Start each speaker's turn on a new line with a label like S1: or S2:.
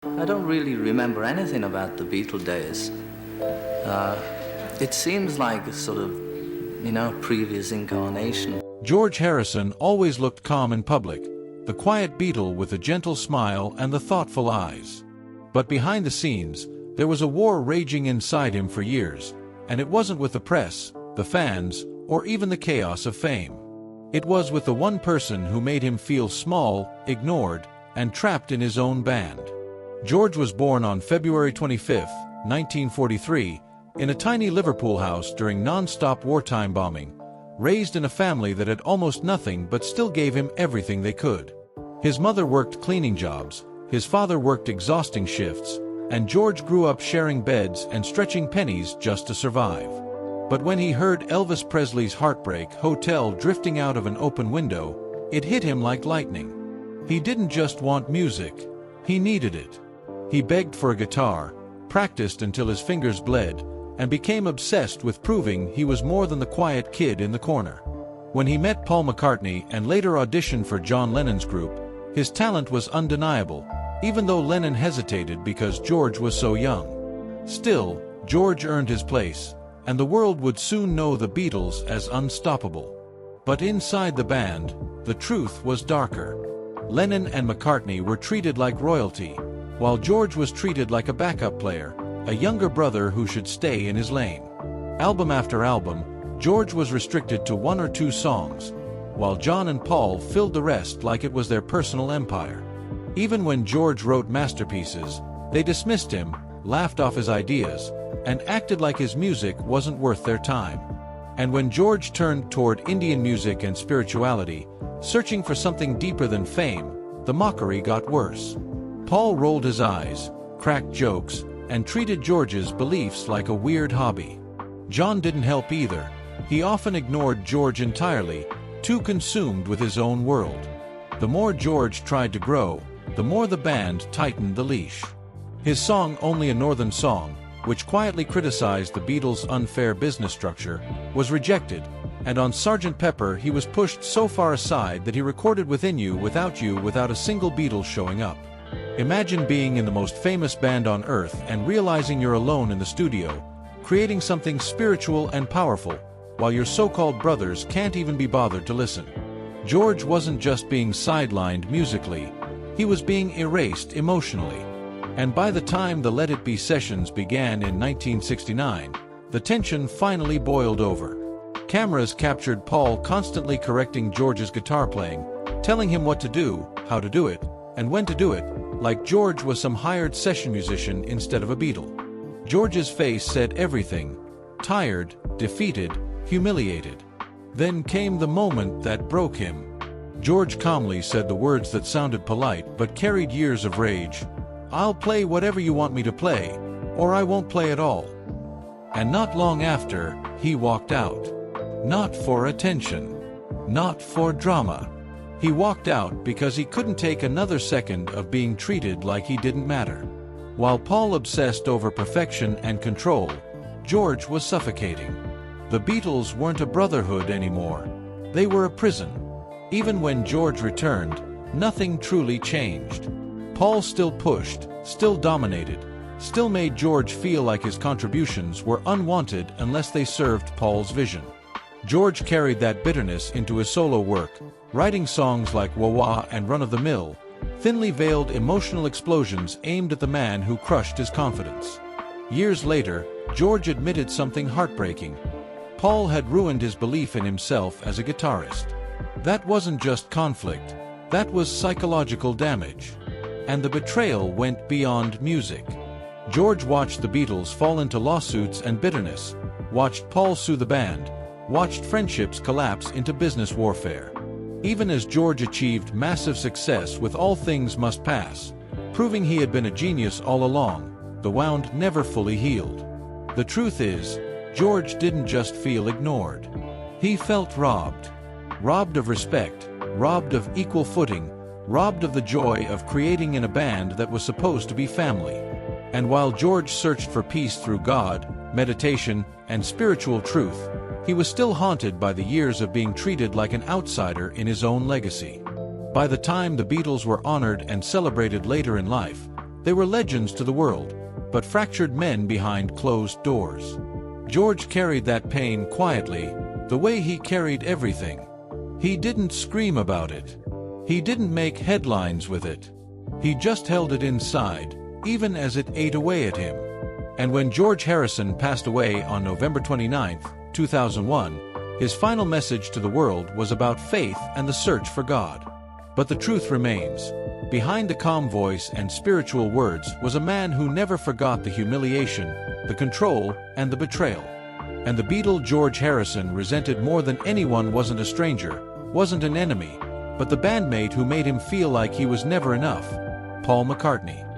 S1: I don't really remember anything about the Beatle days. It seems like a sort of, previous incarnation.
S2: George Harrison always looked calm in public, the quiet Beatle with the gentle smile and the thoughtful eyes. But behind the scenes, there was a war raging inside him for years, and it wasn't with the press, the fans, or even the chaos of fame. It was with the one person who made him feel small, ignored, and trapped in his own band. George was born on February 25, 1943, in a tiny Liverpool house during non-stop wartime bombing, raised in a family that had almost nothing but still gave him everything they could. His mother worked cleaning jobs, his father worked exhausting shifts, and George grew up sharing beds and stretching pennies just to survive. But when he heard Elvis Presley's Heartbreak Hotel drifting out of an open window, it hit him like lightning. He didn't just want music, he needed it. He begged for a guitar, practiced until his fingers bled, and became obsessed with proving he was more than the quiet kid in the corner. When he met Paul McCartney and later auditioned for John Lennon's group, his talent was undeniable, even though Lennon hesitated because George was so young. Still, George earned his place, and the world would soon know the Beatles as unstoppable. But inside the band, the truth was darker. Lennon and McCartney were treated like royalty, while George was treated like a backup player, a younger brother who should stay in his lane. Album after album, George was restricted to 1 or 2 songs, while John and Paul filled the rest like it was their personal empire. Even when George wrote masterpieces, they dismissed him, laughed off his ideas, and acted like his music wasn't worth their time. And when George turned toward Indian music and spirituality, searching for something deeper than fame, the mockery got worse. Paul rolled his eyes, cracked jokes, and treated George's beliefs like a weird hobby. John didn't help either. He often ignored George entirely, too consumed with his own world. The more George tried to grow, the more the band tightened the leash. His song Only a Northern Song, which quietly criticized the Beatles' unfair business structure, was rejected, and on Sgt. Pepper he was pushed so far aside that he recorded Within You without a single Beatle showing up. Imagine being in the most famous band on earth and realizing you're alone in the studio, creating something spiritual and powerful, while your so-called brothers can't even be bothered to listen. George wasn't just being sidelined musically, he was being erased emotionally. And by the time the Let It Be sessions began in 1969, the tension finally boiled over. Cameras captured Paul constantly correcting George's guitar playing, telling him what to do, how to do it, and when to do it, like George was some hired session musician instead of a Beatle. George's face said everything: tired, defeated, humiliated. Then came the moment that broke him. George calmly said the words that sounded polite but carried years of rage: "I'll play whatever you want me to play, or I won't play at all." And not long after, he walked out. Not for attention. Not for drama. He walked out because he couldn't take another second of being treated like he didn't matter. While Paul obsessed over perfection and control, George was suffocating. The Beatles weren't a brotherhood anymore. They were a prison. Even when George returned, nothing truly changed. Paul still pushed, still dominated, still made George feel like his contributions were unwanted unless they served Paul's vision. George carried that bitterness into his solo work, writing songs like Wah Wah and Run of the Mill, thinly veiled emotional explosions aimed at the man who crushed his confidence. Years later, George admitted something heartbreaking. Paul had ruined his belief in himself as a guitarist. That wasn't just conflict, that was psychological damage. And the betrayal went beyond music. George watched the Beatles fall into lawsuits and bitterness, watched Paul sue the band, watched friendships collapse into business warfare. Even as George achieved massive success with All Things Must Pass, proving he had been a genius all along, the wound never fully healed. The truth is, George didn't just feel ignored. He felt robbed. Robbed of respect, robbed of equal footing, robbed of the joy of creating in a band that was supposed to be family. And while George searched for peace through God, meditation, and spiritual truth, he was still haunted by the years of being treated like an outsider in his own legacy. By the time the Beatles were honored and celebrated later in life, They were legends to the world, but fractured men behind closed doors. George carried that pain quietly, the way he carried everything. He didn't scream about it. He didn't make headlines with it. He just held it inside, even as it ate away at him. And when George Harisson passed away on November 29, 2001, his final message to the world was about faith and the search for God. But the truth remains. Behind the calm voice and spiritual words was a man who never forgot the humiliation, the control, and the betrayal. And the Beatle George Harisson resented more than anyone wasn't a stranger, wasn't an enemy, but the bandmate who made him feel like he was never enough, Paul McCartney.